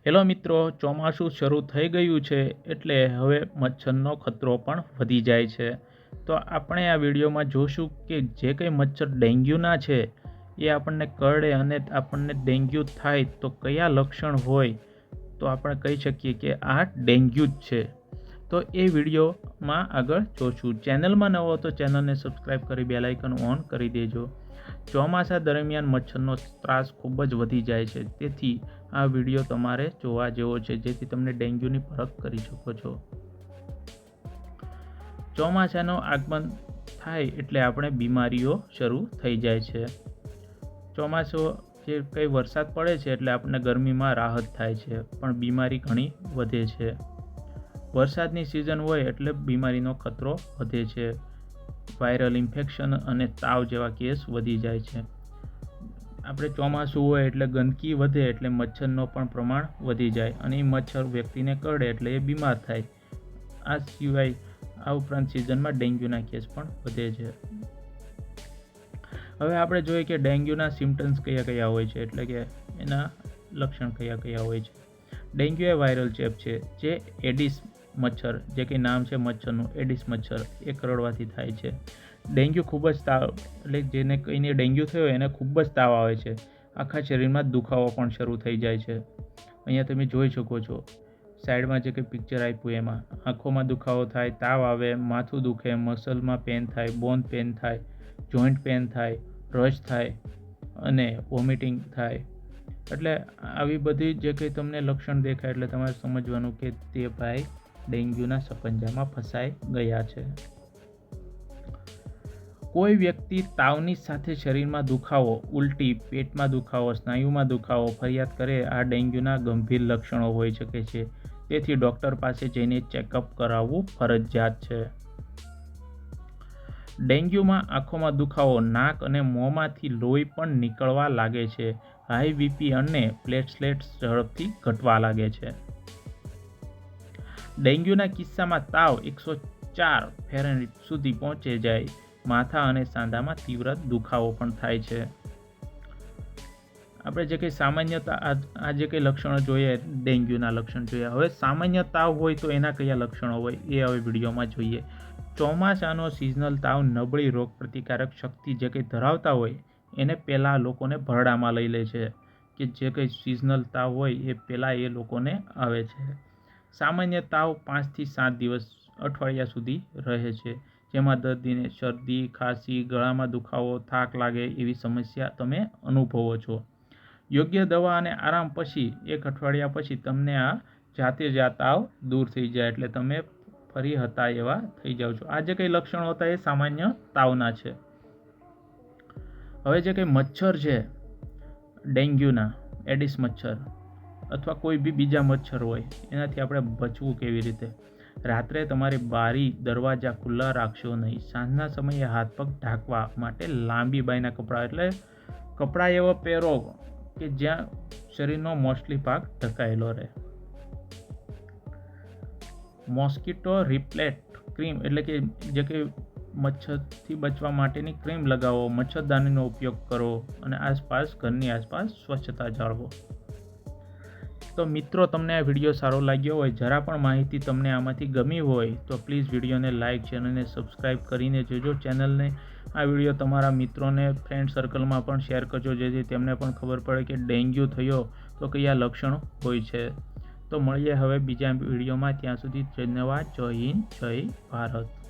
Hello મિત્રો, ચોમાસું શરૂ થઈ ગયું છે એટલે હવે મચ્છરનો ખતરો પણ વધી જાય છે. તો આપણે આ વિડીયોમાં જોશું કે જે કંઈ મચ્છર ડેન્ગ્યુના છે એ આપણને કરડે અને આપણને ડેન્ગ્યુ થાય તો કયા લક્ષણ હોય તો આપણે કહી શકીએ કે આ ડેન્ગ્યુ જ છે. તો એ વિડીયોમાં આગળ જોશું. ચેનલમાં નવો તો ચેનલને સબસ્ક્રાઈબ કરી બેલ આઇકન ઓન કરી દેજો. ચોમાસા દરમિયાન મચ્છરનો ત્રાસ ખૂબ જ વધી જાય છે, તેથી આ વિડીયો તમારે જોવા જેવો છે, જેથી તમને ડેન્ગ્યુની પરખ કરી શકો છો. ચોમાસાનું આગમન થાય એટલે આપણે બીમારીઓ શરૂ થઈ જાય છે. ચોમાસું જે કંઈ વરસાદ પડે છે એટલે આપણને ગરમીમાં રાહત થાય છે, પણ બીમારી ઘણી વધે છે. વરસાદની સિઝન હોય એટલે બીમારીનો ખતરો વધે છે. વાયરલ ઇન્ફેક્શન અને તાવ જેવા કેસ વધી જાય છે. આપણે ચોમાસું હોય એટલે ગંદકી વધે એટલે મચ્છરનો પણ પ્રમાણ વધી જાય અને એ મચ્છર વ્યક્તિને કરડે એટલે એ બીમાર થાય. આ સિવાય આ ઉપરાંત સિઝનમાં ડેન્ગ્યુના કેસ પણ વધે છે. હવે આપણે જોઈએ કે ડેન્ગ્યુના સિમ્ટમ્સ કયા કયા હોય છે, એટલે કે એના લક્ષણ કયા કયા હોય છે. ડેન્ગ્યુ એ વાયરલ ચેપ છે જે એડિસ મચ્છર, જે કંઈ નામ છે મચ્છરનું, એડિસ મચ્છર, એ કરડવાથી થાય છે. ડેન્ગ્યુ ખૂબ જ તાવ, એટલે જેને કહીને ડેન્ગ્યુ થયો એને ખૂબ જ તાવ આવે છે. આખા શરીરમાં દુખાવો પણ શરૂ થઈ જાય છે. અહીંયા તમે જોઈ શકો છો સાઈડમાં જે કંઈ પિક્ચર આપ્યું એમાં આંખોમાં દુખાવો થાય, તાવ આવે, માથું દુખે, મસલમાં પેન થાય, બોન પેન થાય, જોઈન્ટ પેન થાય, રશ થાય અને વોમિટિંગ થાય. એટલે આવી બધી જે કંઈ તમને લક્ષણ દેખાય એટલે તમારે સમજવાનું કે તે ભાઈ ડેન્ગ્યુના સપંજામાં ફસાઈ ગયા છે. કોઈ વ્યક્તિ તાવની સાથે શરીરમાં દુખાવો, ઉલટી, પેટમાં દુખાવો, સ્નાયુમાં દુખાવો ફરિયાદ કરે, આ ડેન્ગ્યુના ગંભીર લક્ષણો હોઈ શકે છે. તેથી ડૉક્ટર પાસે જઈને ચેકઅપ કરાવવું ફરજિયાત છે. ડેન્ગ્યુમાં આંખોમાં દુખાવો, નાક અને મોંમાંથી લોહી પણ નીકળવા લાગે છે. હાઈ બીપી અને પ્લેટલેટ્સ ઝડપથી ઘટવા લાગે છે. ડેન્ગ્યુના કિસ્સામાં તાવ 104 ફેરનહીટ સુધી પહોંચે જાય. માથા અને સાંધામાં તીવ્ર દુખાવો પણ થાય છે. આપણે જે કંઈ સામાન્યતા આ જે કંઈ લક્ષણો જોઈએ, ડેન્ગ્યુના લક્ષણ જોઈએ. હવે સામાન્ય તાવ હોય તો એના કયા લક્ષણો હોય એ હવે વિડીયોમાં જોઈએ. ચોમાસાનો સિઝનલ તાવ નબળી રોગ પ્રતિકારક શક્તિ જે કંઈ ધરાવતા હોય એને પહેલાં લોકોને ભરડામાં લઈ લે છે, કે જે કંઈ સિઝનલ તાવ હોય એ પહેલાં એ લોકોને આવે છે. સામાન્ય તાવ 5 થી 7 દિવસ, અઠવાડિયા સુધી રહે છે, જેમાં દર્દીને શરદી, ખાંસી, ગળામાં દુખાવો, થાક લાગે એવી સમસ્યા તમે અનુભવો છો. યોગ્ય દવા અને આરામ પછી 1 અઠવાડિયા પછી તમને આ જાતે જ આ તાવ દૂર થઈ જાય એટલે તમે ફરી હતા એવા થઈ જાઓ છો. આ જે કંઈ લક્ષણો હતા એ સામાન્ય તાવના છે. હવે જે કંઈ મચ્છર છે ડેન્ગ્યુના, એડિસ મચ્છર અથવા કોઈ બી બીજા મચ્છર હોય એનાથી આપણે બચવું કેવી રીતે. રાત્રે તમારી બારી દરવાજા ખુલ્લા રાખશો નહીં. સાંજના સમયે હાથ પગ ઢાંકવા માટે લાંબી બાયના કપડાં, એટલે કપડાં એવો પહેરો કે જ્યાં શરીરનો મોસ્ટલી ભાગ ઢકાયેલો રહે. મોસ્કિટો રિપેલેન્ટ ક્રીમ, એટલે કે જે કંઈ મચ્છરથી બચવા માટેની ક્રીમ લગાવો, મચ્છરદાનીનો ઉપયોગ કરો અને ઘરની આસપાસ સ્વચ્છતા જાળવો. તો મિત્રો, તમને આ વિડીયો સારો લાગ્યો હોય, જરા પણ માહિતી તમને આમાંથી ગમી હોય તો પ્લીઝ વિડીયોને લાઇક, ચેનલને સબસ્ક્રાઈબ કરીને જોજો. ચેનલને આ વિડીયો તમારા મિત્રોને, ફ્રેન્ડ સર્કલમાં પણ શેર કરજો, જેથી તેમને પણ ખબર પડે કે ડેન્ગ્યુ થયો તો કયા લક્ષણ હોય છે. તો મળીએ હવે બીજા વિડીયોમાં. ત્યાં સુધી ધન્યવાદ. જય હિન્દ, જય ભારત.